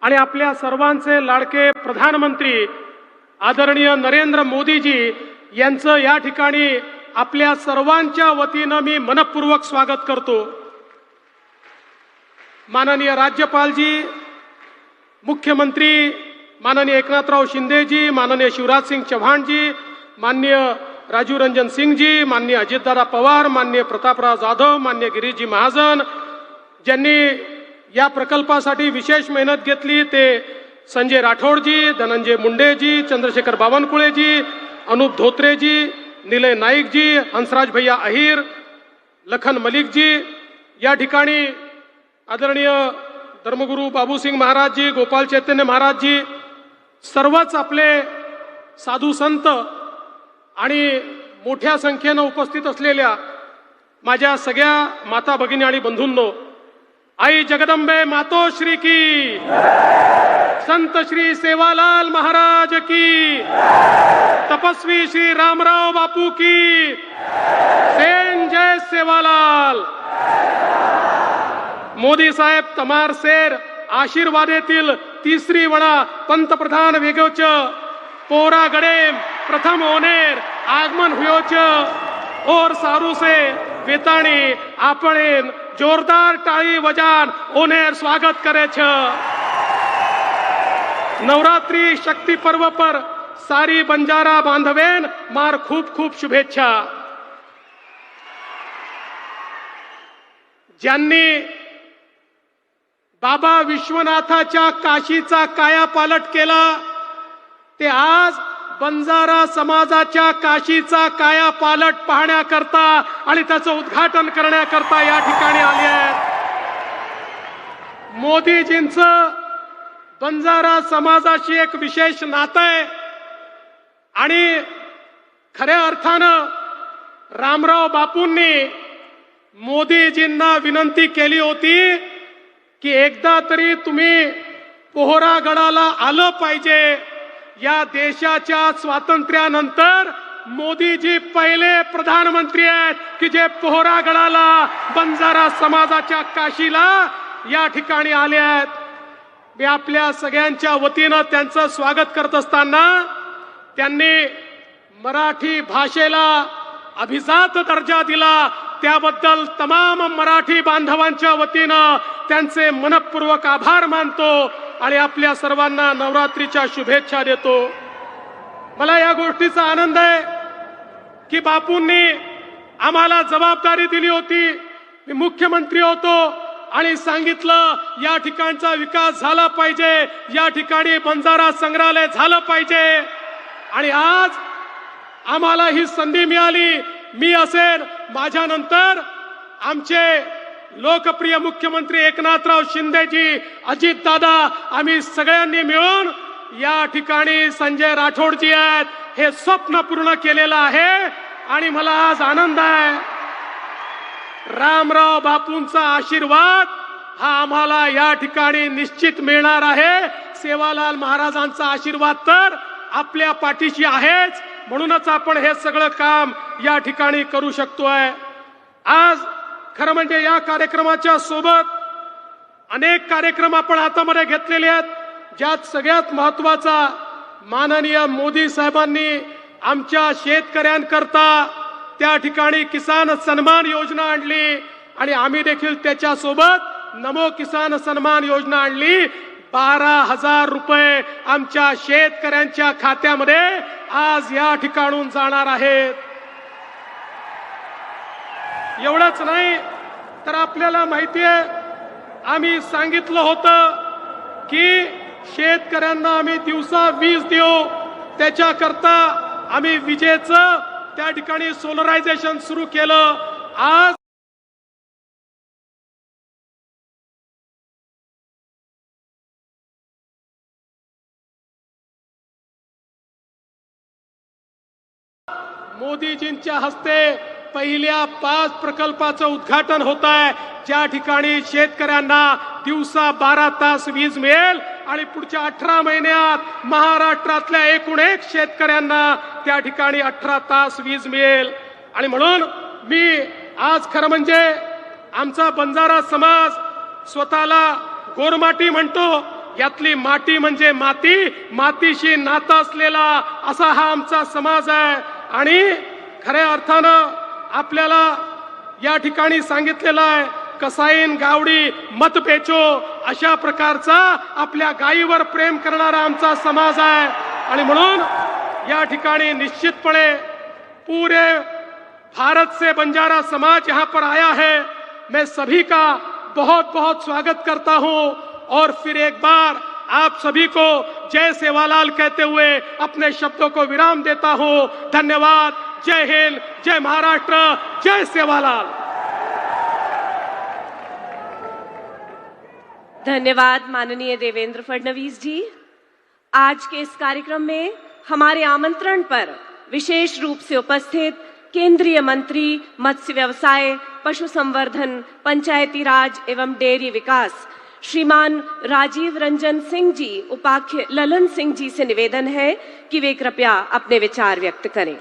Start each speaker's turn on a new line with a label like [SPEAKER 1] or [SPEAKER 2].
[SPEAKER 1] आणि आपल्या सर्वांचे लाडके प्रधानमंत्री आदरणीय नरेंद्र मोदीजी यांचं या ठिकाणी आपल्या सर्वांच्या वतीनं मी मनपूर्वक स्वागत करतो। माननीय राज्यपालजी, मुख्यमंत्री माननीय एकनाथराव शिंदेजी, माननीय शिवराज सिंग चौहानजी, माननीय राजीव रंजन सिंगजी, माननीय अजितदादा पवार, माननीय प्रतापराव जाधव, माननीय गिरीशजी महाजन, ज्यांनी या प्रकल्पासाठी विशेष मेहनत घेतली ते संजय राठोडजी, धनंजय मुंडेजी, चंद्रशेखर बावनकुळेजी, अनूप धोत्रेजी, निलय नाईकजी, हंसराज भैया अहिर, लखन मलिकजी, या ठिकाणी आदरणीय धर्मगुरू बाबूसिंग महाराजजी, गोपाल चैतन्य महाराजजी, सर्वच आपले साधू संत आणि मोठ्या संख्येनं उपस्थित असलेल्या माझ्या सगळ्या माता भगिनी आणि बंधूंनो, आई जगदंबे मातोश्री की, संत श्री सेवालाल महाराज की, तपस्वी श्री रामराव बापू की, जय सेवालाल। मोदी साहेब तमार सेर आशीर्वादेतील तिसरी वणा पंतप्रधान वेगोच पोरा गडे प्रथम ओनेर आगमन हुयोच और सारू से वेताणी आपण जोरदार टाळी वजान ओनेर स्वागत करे छ। नवरात्रि शक्ति पर्व पर सारी बंजारा बांधवेन मार खूप खूप शुभेच्छा। ज्यांनी बाबा विश्वनाथाच्या काशीचा कायापालट केला ते आज बंजारा समाजाच्या काशीचा कायापालट पाहण्याकरता आणि त्याचं उद्घाटन करण्याकरता या ठिकाणी आले आहेत। मोदीजींचं बंजारा समाजाशी एक विशेष नातं आहे आणि खऱ्या अर्थानं रामराव बापूंनी मोदीजींना विनंती केली होती की एकदा तरी तुम्ही पोहरागडाला आलं पाहिजे। या देशाच्या स्वातंत्र्यानंतर मोदीजी पहिले प्रधानमंत्री आहेत की जे पोहरागडाला बंजारा समाजाच्या काशीला या ठिकाणी आले आहेत। मी आपल्या सगळ्यांच्या वतीनं त्यांचं स्वागत करत असताना त्यांनी मराठी भाषेला अभिजात दर्जा दिला त्याबद्दल तमाम मराठी बांधवांच्या वतीनं त्यांचे मनपूर्वक आभार मानतो आणि आपल्या सर्वांना नवरात्रीच्या शुभेच्छा देतो। मला या गोष्टीचा आनंद आहे की बापूंनी आम्हाला जबाबदारी दिली होती। मी मुख्यमंत्री होतो आणि सांगितलं या ठिकाणचा विकास झाला पाहिजे, या ठिकाणी बंजारा संग्रहालय झालं पाहिजे आणि आज आम्हाला ही संधी मिळाली। मी असेल, माझ्यानंतर आमचे लोकप्रिय मुख्यमंत्री एकनाथराव शिंदेजी, अजितदादा, आम्ही सगळ्यांनी मिळून या ठिकाणी संजय राठोडजी आहेत हे स्वप्न पूर्ण केलेलं आहे आणि मला आज आनंद आहे। रामराव बापूंचा आशीर्वाद हा आम्हाला या ठिकाणी निश्चित मिळणार आहे। सेवालाल महाराजांचा आशीर्वाद तर आपल्या पाठीशी आहेच, म्हणूनच आपण हे सगळं काम या ठिकाणी करू शकतोय। आज खरं म्हणजे या कार्यक्रमाच्या सोबत अनेक कार्यक्रम आपण हातामध्ये घेतलेले आहेत, ज्यात सगळ्यात महत्त्वाचा माननीय मोदी साहेबांनी आमच्या शेतकऱ्यांकरता त्या ठिकाणी किसान सन्मान योजना आणली आणि आम्ही देखील त्याच्या सोबत नमो किसान सन्मान योजना आणली। 12,000 रुपये आमच्या शेतकऱ्यांच्या खात्यामध्ये आज या ठिकाणून जाणार आहेत। एवढंच नाही तर आपल्याला माहिती आहे, आम्ही सांगितलं होतं की शेतकऱ्यांना आम्ही दिवसा वीज देऊ, त्याच्याकरता आम्ही विजेचं त्या ठिकाणी सोलरायझेशन सुरू केलं। आज मोदीजींच्या हस्ते पहिल्या 5 प्रकल्पाचं उद्घाटन होत आहे, ज्या ठिकाणी शेतकऱ्यांना दिवसा 12 तास वीज मिळेल आणि पुढच्या 18 महिन्यात महाराष्ट्रातल्या एकूण एक शेतकऱ्यांना त्या ठिकाणी 18 तास वीज मिळेल। आणि म्हणून मी आज खरं म्हणजे आमचा बंजारा समाज स्वतःला गोरमाटी म्हणतो यातली माती म्हणजे माती, मातीशी नातं असलेला असा हा आमचा समाज आहे. आणि खऱ्या अर्थानं आपल्याला या ठिकाणी सांगितलेलं आहे, कसाईन गावडी मत पेचो, अशा प्रकारचा आपल्या गायीवर प्रेम करणारा आमचा समाज आहे. आणि म्हणून या ठिकाणी निश्चितपणे पूरे भारत से बंजारा समाज यहाँ पर आया है. मैं सभी का बहुत बहुत स्वागत करता हूं और फिर एक बार आप सभी को जय सेवालाल कहते हुए अपने शब्दों को विराम देता हूं. धन्यवाद. जय हिंद, जय महाराष्ट्र, जय सेवालाल.
[SPEAKER 2] धन्यवाद माननीय देवेंद्र फडणवीस जी. आज के इस कार्यक्रम में हमारे आमंत्रण पर विशेष रूप से उपस्थित केंद्रीय मंत्री मत्स्य व्यवसाय, पशु संवर्धन, पंचायती राज एवं डेयरी विकास श्रीमान राजीव रंजन सिंह जी, उपाध्यक्ष ललन सिंह जी से निवेदन है कि वे कृपया अपने विचार व्यक्त करें.